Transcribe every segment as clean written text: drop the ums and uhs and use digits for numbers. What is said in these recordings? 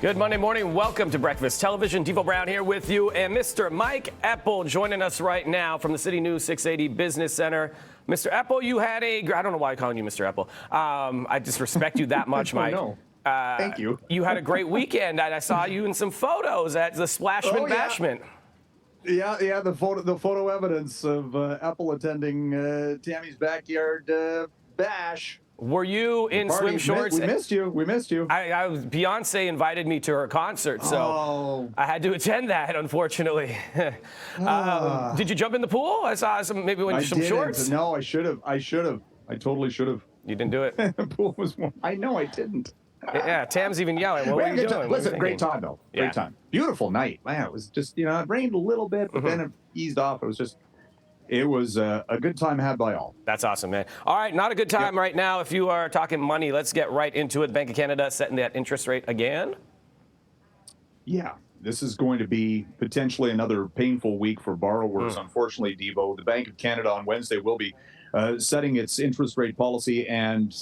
Good Monday morning. Welcome to Breakfast Television. Devo Brown here with you, and Mr. Mike Eppel joining us right now from the CityNews 680 Business Center. Mr. Eppel, you had I don't know why I'm calling you Mr. Eppel. I just respect you that much, Mike. Oh, no. Thank you. You had a great weekend. I saw you in some photos at the Splashman Bashment. Yeah, the photo evidence of Eppel attending Tammy's backyard bash. Were you in swim shorts? We missed you. Beyonce invited me to her concert, so I had to attend that, unfortunately. Did you jump in the pool? I saw some shorts. No, I should have. I totally should have. You didn't do it? The pool was warm. I know I didn't. Yeah, Tam's even yelling. What are you doing? Listen, great time, though. Yeah. Great time. Beautiful night. Man, it was just, it rained a little bit, but then it eased off. It was a good time had by all. That's awesome, man. All right, not a good time right now if you are talking money. Let's get right into it. Bank of Canada setting that interest rate again. Yeah, this is going to be potentially another painful week for borrowers. Unfortunately, Devo, the Bank of Canada on Wednesday will be setting its interest rate policy, and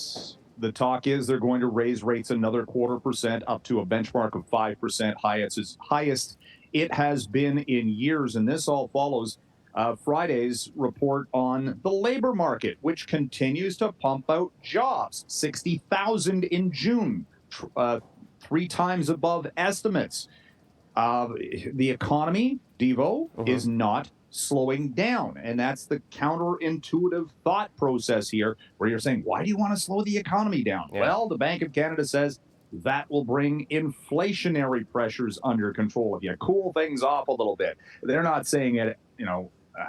the talk is they're going to raise rates another 0.25% up to a benchmark of 5%. It's highest it has been in years, and this all follows Friday's report on the labor market, which continues to pump out jobs. 60,000 in June, 3 times above estimates. The economy, Devo, is not slowing down. And that's the counterintuitive thought process here, where you're saying, why do you want to slow the economy down? Yeah. Well, the Bank of Canada says that will bring inflationary pressures under control if you cool things off a little bit. They're not saying it,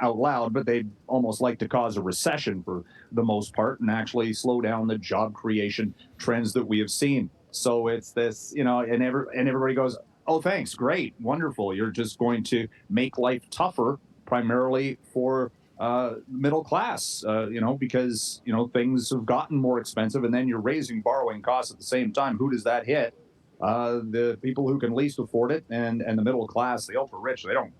out loud, but they'd almost like to cause a recession for the most part and actually slow down the job creation trends that we have seen. So it's this, and everybody goes, oh, thanks, great, wonderful. You're just going to make life tougher, primarily for middle class, because, things have gotten more expensive, and then you're raising borrowing costs at the same time. Who does that hit? The people who can least afford it, and the middle class, the ultra rich, they don't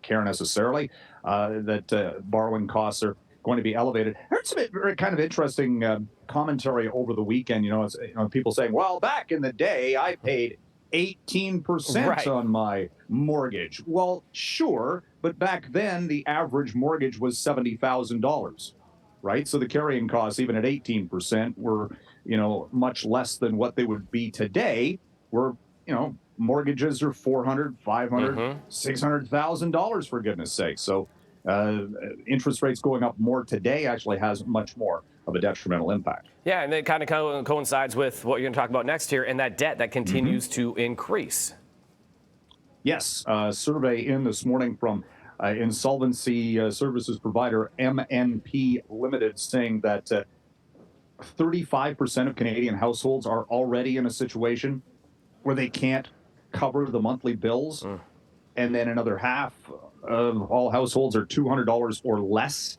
care necessarily that borrowing costs are going to be elevated. I heard some kind of interesting commentary over the weekend. People saying, well, back in the day, I paid 18% on my mortgage. Well, sure, but back then the average mortgage was $70,000, right? So the carrying costs, even at 18%, were much less than what they would be today. Where mortgages are $400,000, $500,000, $600,000 for goodness sake. So interest rates going up more today actually has much more of a detrimental impact. Yeah, and it kind of coincides with what you're going to talk about next here, and that debt that continues to increase. Yes, a survey in this morning from insolvency services provider MNP Limited saying that 35% of Canadian households are already in a situation where they can't cover the monthly bills, and then another half of all households are $200 or less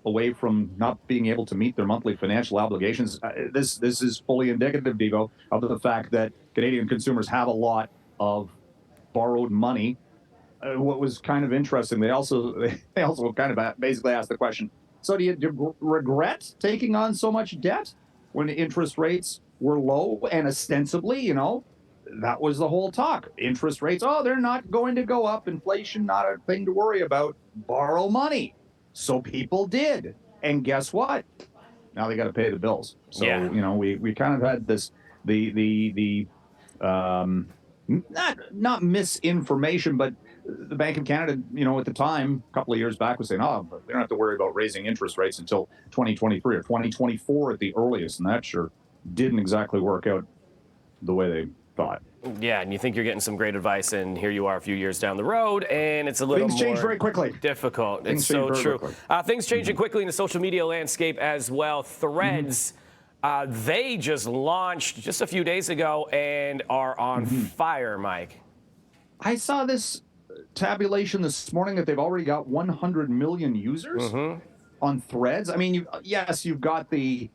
away from not being able to meet their monthly financial obligations. This is fully indicative, Devo, of the fact that Canadian consumers have a lot of borrowed money. What was kind of interesting, they also kind of basically asked the question, so do you regret taking on so much debt when interest rates were low and ostensibly, that was the whole talk. Interest rates, they're not going to go up. Inflation, not a thing to worry about. Borrow money. So people did. And guess what? Now they got to pay the bills. So, we kind of had this, not misinformation, but the Bank of Canada, at the time, a couple of years back, was saying, but they don't have to worry about raising interest rates until 2023 or 2024 at the earliest. And that sure didn't exactly work out the way they thought. Yeah, and you think you're getting some great advice, and here you are a few years down the road, and it's a little Things change very quickly. Difficult. It's so true. Things changing quickly in the social media landscape as well. Threads, they just launched just a few days ago and are on fire, Mike. I saw this tabulation this morning that they've already got 100 million users on Threads. I mean, you've got the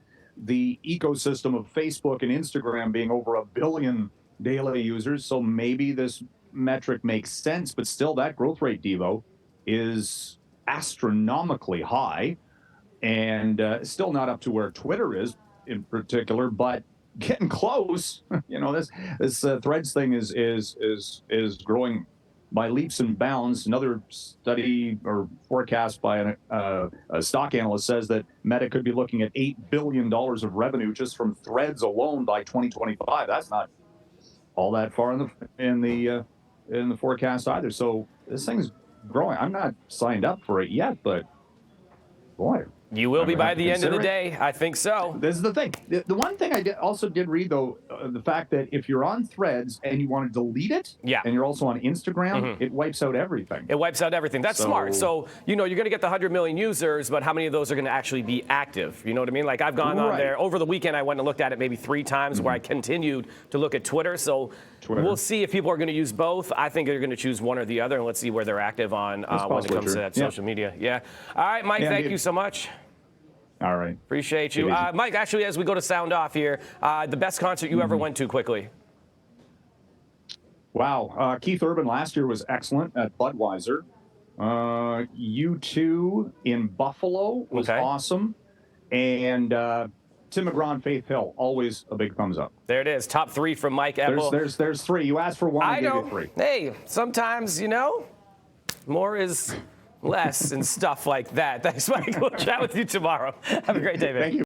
ecosystem of Facebook and Instagram being over 1 billion daily users, so maybe this metric makes sense, but still that growth rate, Devo, is astronomically high and still not up to where Twitter is in particular, but getting close. This Threads thing is growing by leaps and bounds. Another study or forecast by a stock analyst says that Meta could be looking at $8 billion of revenue just from Threads alone by 2025. That's not all that far in the forecast either. So this thing's growing. I'm not signed up for it yet, but boy, You will be by the end of the consider it. day. I think so. This is the thing. The one thing I also did read, though, the fact that if you're on Threads and you want to delete it, Yeah. and you're also on Instagram, it wipes out everything. It wipes out everything. That's smart. So, you're going to get the 100 million users, but how many of those are going to actually be active? You know what I mean? Like, I've gone on there. Over the weekend, I went and looked at it maybe 3 times where I continued to look at Twitter. So, we'll see if people are going to use both. I think they're going to choose one or the other, and let's see where they're active on when it comes to that social media. Yeah. All right, Mike, thank you so much. All right. Appreciate you. Mike, actually, as we go to sound off here, the best concert you ever went to quickly? Wow. Keith Urban last year was excellent at Budweiser. U2 in Buffalo was awesome. And Tim McGraw and Faith Hill, always a big thumbs up. There it is. Top 3 from Mike Eppel. There's 3. You asked for 1, I gave you 3. Hey, sometimes, more is less and stuff like that. Thanks, Mike. We'll chat with you tomorrow. Have a great day, man. Thank you.